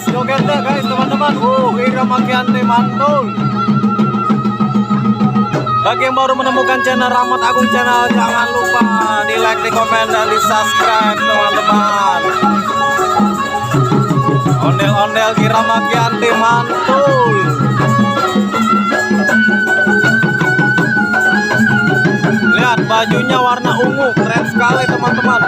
Jogetnya guys teman-teman, irama kiante mantul. Bagi yang baru menemukan channel Rahmat Agung Channel, jangan lupa di like, di komen, dan di subscribe teman-teman. Ondel-ondel irama kiante mantul. Lihat bajunya warna ungu, keren sekali teman-teman.